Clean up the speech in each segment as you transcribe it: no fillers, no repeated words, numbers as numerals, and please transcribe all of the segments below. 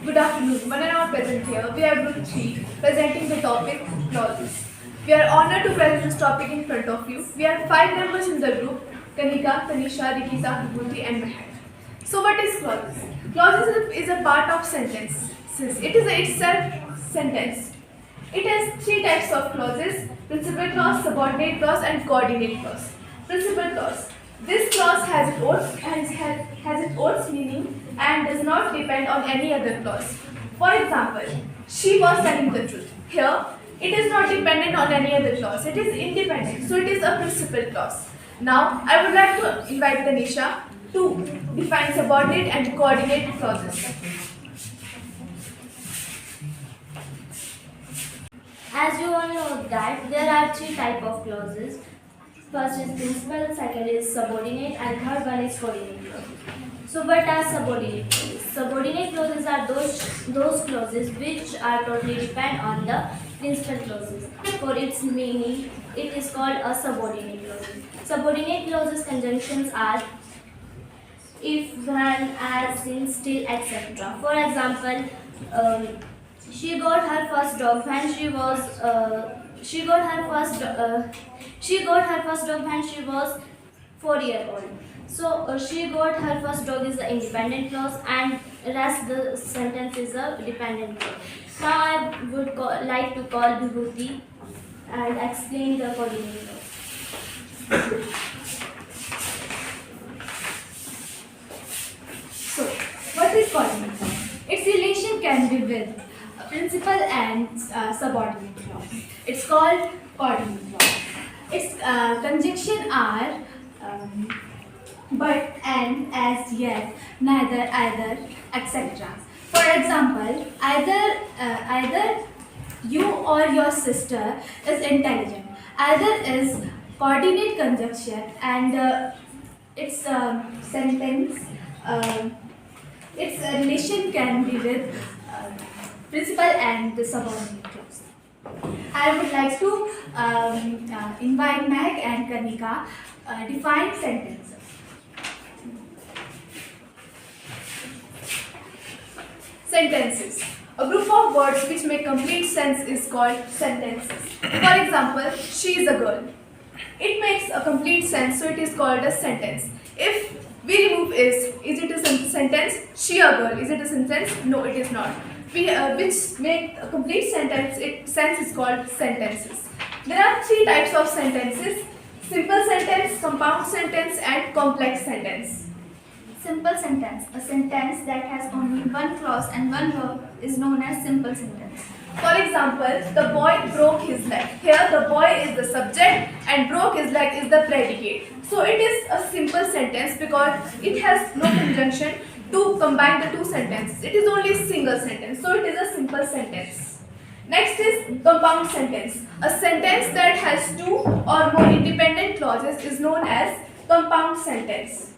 Good afternoon. One and all present here. We are group 3 presenting the topic clauses. We are honored to present this topic in front of you. We are 5 members in the group: Kanika, Tanisha, Rikita, Vibhuti and Meher. So what is clauses? Clauses is a part of sentences. It is itself sentence. It has 3 types of clauses: principal clause, subordinate clause and coordinate clause. Principal clause. This clause has its own meaning and does not depend on any other clause. For example, she was telling the truth. Here, it is not dependent on any other clause. It is independent. So it is a principal clause. Now, I would like to invite Tanisha to define subordinate and coordinate clauses. As you all know that there are 3 types of clauses. First is principal, second is subordinate and third one is coordinate clauses. So what are subordinate clauses? Subordinate clauses are those clauses which are totally depend on the principal clauses. For its meaning, it is called a subordinate clause. Subordinate clauses conjunctions are if, when, as, since, till, etc. For example, she got her first dog when she got her first dog when she was 4 years old. So she got her first dog is the independent clause and rest the sentence is a dependent clause. Now I would like to call Vibhuti and explain the coordinate clause. So, what is coordinate clause? Its relation can be with principal and subordinate clause. It's called coordinate clause. Its conjunction are but, and, as, yet, neither, either, etc. For example, either you or your sister is intelligent. Either is coordinate conjunction and its sentence, its relation can be with principal and the subordinate clause. I would like to invite Meg and Kanika define sentences. Sentences. A group of words which make complete sense is called sentences. For example, she is a girl. It makes a complete sense, so it is called a sentence. If we remove is it a sentence? She a girl, is it a sentence? No, it is not. Which make a complete sentence, sense is called sentences. There are 3 types of sentences: simple sentence, compound sentence and complex sentence. Simple sentence. A sentence that has only one clause and one verb is known as simple sentence. For example, the boy broke his leg. Here the boy is the subject and broke his leg is the predicate. So it is a simple sentence because it has no conjunction to combine the 2 sentences. It is only a single sentence. So it is a simple sentence. Next is compound sentence. A sentence that has 2 or more independent clauses is known as compound sentence.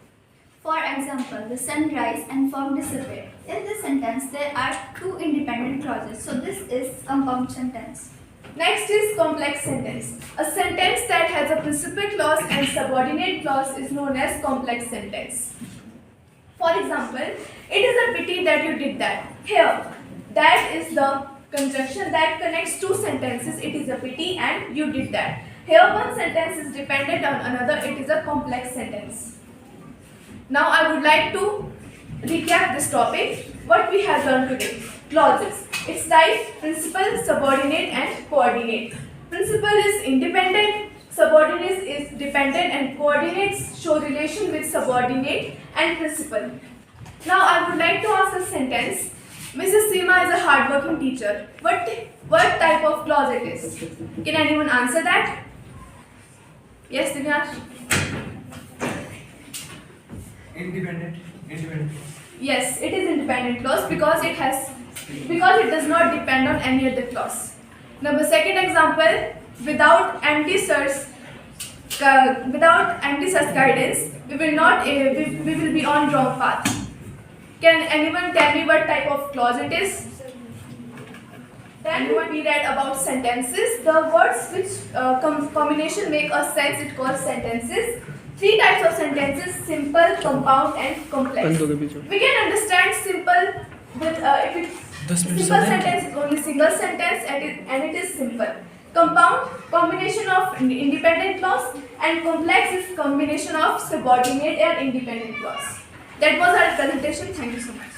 For example, the sun rise and fog disappear. In this sentence, there are 2 independent clauses. So this is compound sentence. Next is complex sentence. A sentence that has a principal clause and subordinate clause is known as complex sentence. For example, it is a pity that you did that. Here, that is the conjunction that connects 2 sentences. It is a pity and you did that. Here, one sentence is dependent on another. It is a complex sentence. Now I would like to recap this topic, what we have learned today. Clauses. Its type: principal, subordinate and coordinate. Principal is independent, subordinate is dependent and coordinates show relation with subordinate and principal. Now I would like to ask a sentence. Mrs. Seema is a hardworking teacher. What type of clause it is? Can anyone answer that? Yes, Divyash? Independent. Yes, it is independent clause because it does not depend on any other clause. Now the second example, without NCERT guidance, we will be on wrong path. Can anyone tell me what type of clause it is? Then we read about sentences. The words which combination make a sense, it calls sentences. 3 types of sentences: simple, compound and complex. We can understand simple But if it's 10 minutes simple हो गए sentence is only single sentence and it is simple. Compound, combination of independent clause, and complex is combination of subordinate and independent clause. That was our presentation. Thank you so much.